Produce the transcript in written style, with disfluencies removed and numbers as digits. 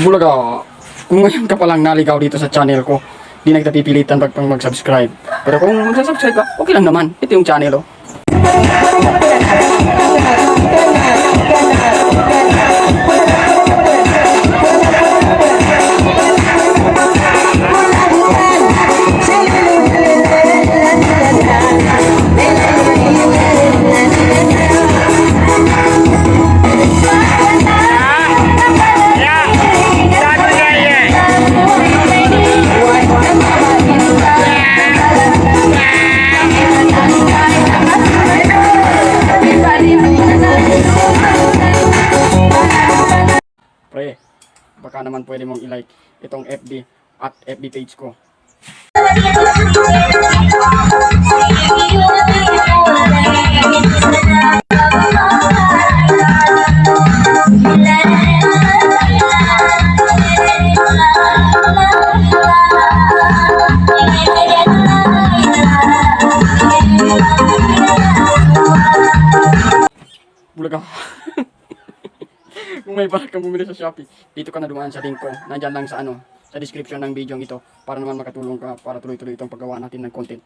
Bulaga, kung ngayon ka palang naligaw dito sa channel ko, di na kita pipilitan pag mag-subscribe. Pero kung magsasubscribe ka, okay lang naman. Ito yung channel, oh. Pre, baka naman pwede mong i-like itong FB at FB page ko. Bulaga. Kung may balak kang bumili sa Shopee, dito ka na dumaan sa link ko. Nandyan lang sa sa description ng video ito para naman makatulong ka para tuloy-tuloy itong paggawa natin ng content.